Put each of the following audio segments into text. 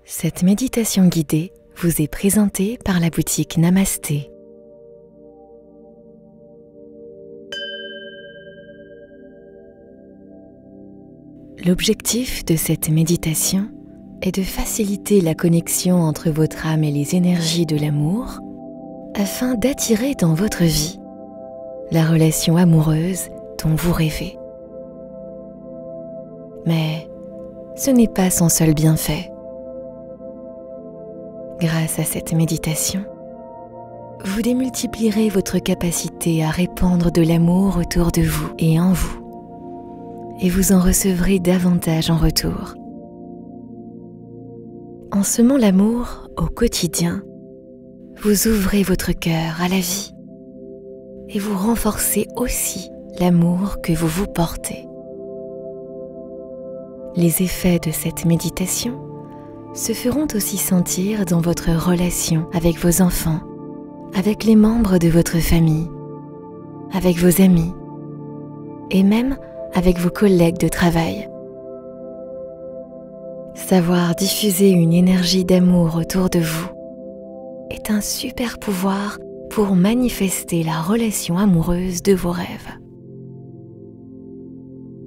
Cette méditation guidée vous est présentée par la boutique Namasté. L'objectif de cette méditation est de faciliter la connexion entre votre âme et les énergies de l'amour afin d'attirer dans votre vie la relation amoureuse dont vous rêvez. Mais ce n'est pas son seul bienfait. Grâce à cette méditation, vous démultiplierez votre capacité à répandre de l'amour autour de vous et en vous, et vous en recevrez davantage en retour. En semant l'amour au quotidien, vous ouvrez votre cœur à la vie et vous renforcez aussi l'amour que vous vous portez. Les effets de cette méditation se feront aussi sentir dans votre relation avec vos enfants, avec les membres de votre famille, avec vos amis et même avec vos collègues de travail. Savoir diffuser une énergie d'amour autour de vous est un super pouvoir pour manifester la relation amoureuse de vos rêves.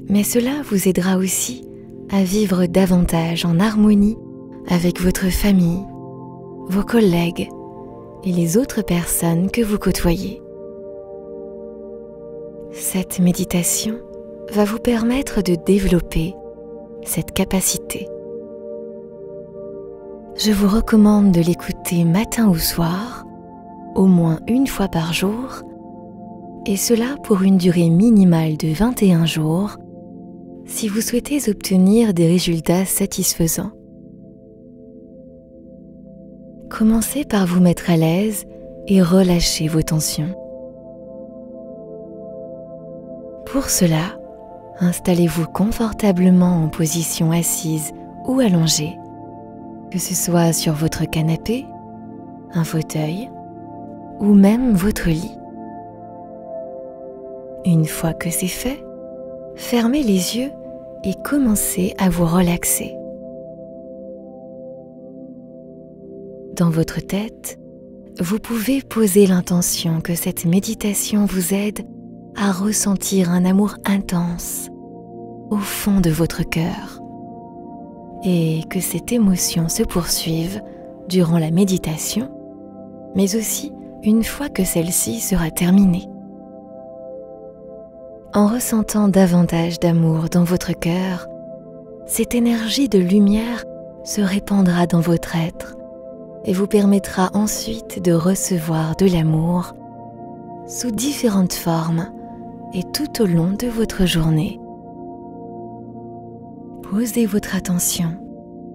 Mais cela vous aidera aussi à vivre davantage en harmonie avec votre famille, vos collègues et les autres personnes que vous côtoyez. Cette méditation va vous permettre de développer cette capacité. Je vous recommande de l'écouter matin ou soir, au moins une fois par jour, et cela pour une durée minimale de 21 jours, si vous souhaitez obtenir des résultats satisfaisants. Commencez par vous mettre à l'aise et relâchez vos tensions. Pour cela, installez-vous confortablement en position assise ou allongée, que ce soit sur votre canapé, un fauteuil ou même votre lit. Une fois que c'est fait, fermez les yeux et commencez à vous relaxer. Dans votre tête, vous pouvez poser l'intention que cette méditation vous aide à ressentir un amour intense au fond de votre cœur et que cette émotion se poursuive durant la méditation, mais aussi une fois que celle-ci sera terminée. En ressentant davantage d'amour dans votre cœur, cette énergie de lumière se répandra dans votre être et vous permettra ensuite de recevoir de l'amour sous différentes formes et tout au long de votre journée. Posez votre attention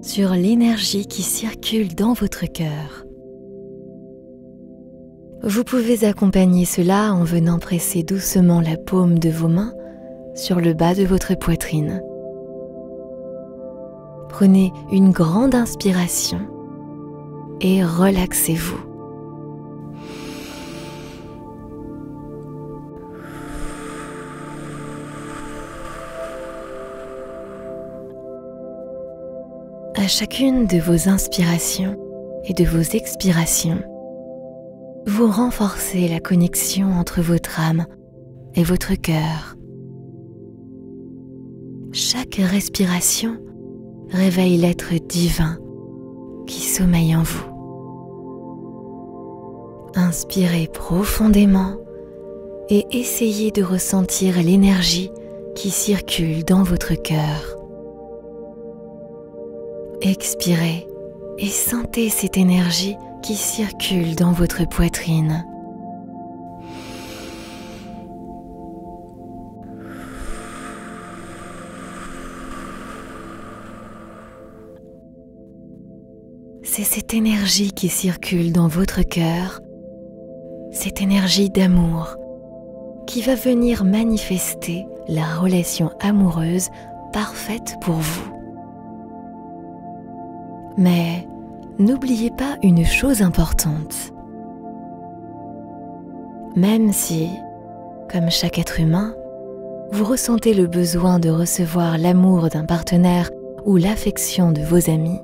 sur l'énergie qui circule dans votre cœur. Vous pouvez accompagner cela en venant presser doucement la paume de vos mains sur le bas de votre poitrine. Prenez une grande inspiration et relaxez-vous. À chacune de vos inspirations et de vos expirations, vous renforcez la connexion entre votre âme et votre cœur. Chaque respiration réveille l'être divin qui sommeille en vous. Inspirez profondément et essayez de ressentir l'énergie qui circule dans votre cœur. Expirez et sentez cette énergie qui circule dans votre poitrine. C'est cette énergie qui circule dans votre cœur, cette énergie d'amour qui va venir manifester la relation amoureuse parfaite pour vous. Mais n'oubliez pas une chose importante. Même si, comme chaque être humain, vous ressentez le besoin de recevoir l'amour d'un partenaire ou l'affection de vos amis,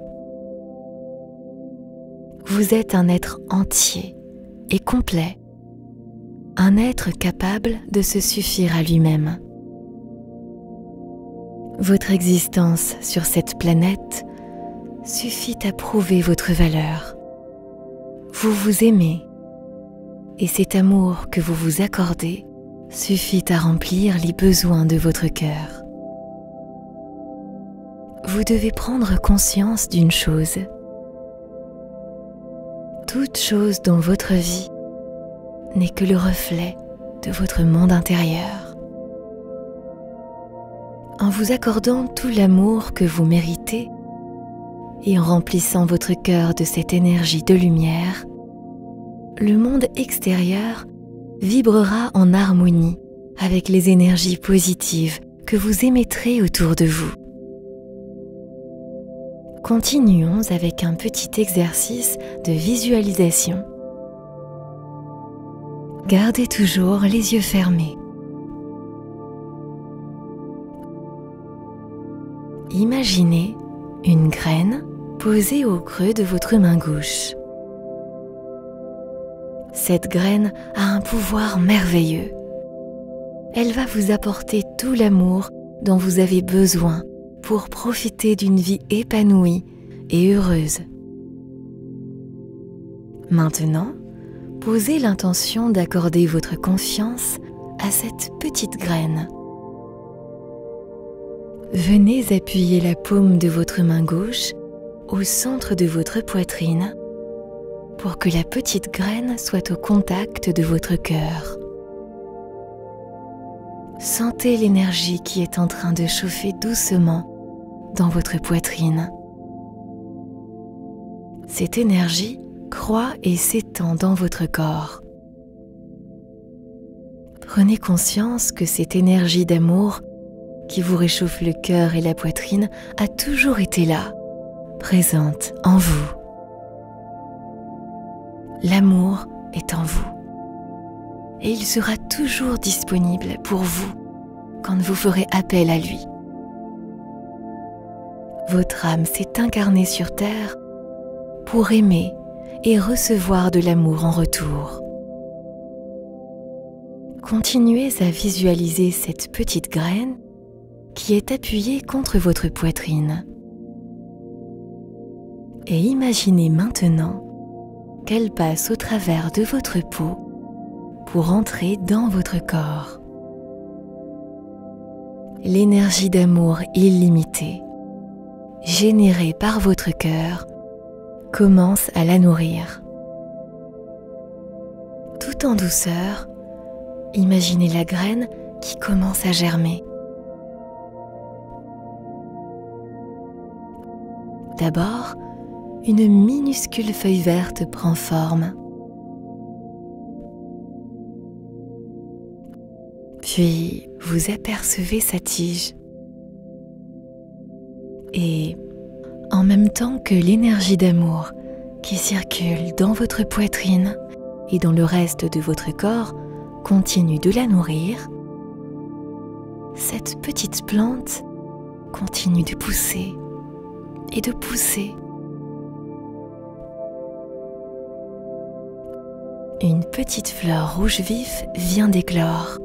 vous êtes un être entier et complet, un être capable de se suffire à lui-même. Votre existence sur cette planète suffit à prouver votre valeur. Vous vous aimez et cet amour que vous vous accordez suffit à remplir les besoins de votre cœur. Vous devez prendre conscience d'une chose. Toute chose dans votre vie n'est que le reflet de votre monde intérieur. En vous accordant tout l'amour que vous méritez et en remplissant votre cœur de cette énergie de lumière, le monde extérieur vibrera en harmonie avec les énergies positives que vous émettrez autour de vous. Continuons avec un petit exercice de visualisation. Gardez toujours les yeux fermés. Imaginez une graine posée au creux de votre main gauche. Cette graine a un pouvoir merveilleux. Elle va vous apporter tout l'amour dont vous avez besoin pour profiter d'une vie épanouie et heureuse. Maintenant, posez l'intention d'accorder votre confiance à cette petite graine. Venez appuyer la paume de votre main gauche au centre de votre poitrine pour que la petite graine soit au contact de votre cœur. Sentez l'énergie qui est en train de chauffer doucement dans votre poitrine. Cette énergie croît et s'étend dans votre corps. Prenez conscience que cette énergie d'amour qui vous réchauffe le cœur et la poitrine a toujours été là, présente en vous. L'amour est en vous et il sera toujours disponible pour vous quand vous ferez appel à lui. Votre âme s'est incarnée sur terre pour aimer et recevoir de l'amour en retour. Continuez à visualiser cette petite graine qui est appuyée contre votre poitrine. Et imaginez maintenant qu'elle passe au travers de votre peau pour entrer dans votre corps. L'énergie d'amour illimitée, générée par votre cœur, commence à la nourrir. Tout en douceur, imaginez la graine qui commence à germer. D'abord, une minuscule feuille verte prend forme. Puis, vous apercevez sa tige. Et, en même temps que l'énergie d'amour qui circule dans votre poitrine et dans le reste de votre corps continue de la nourrir, cette petite plante continue de pousser et de pousser. Une petite fleur rouge vif vient d'éclore.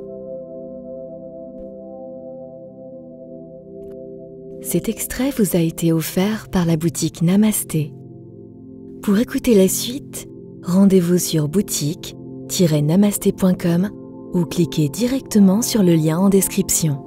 Cet extrait vous a été offert par la boutique Namasté. Pour écouter la suite, rendez-vous sur boutique-namasté.com ou cliquez directement sur le lien en description.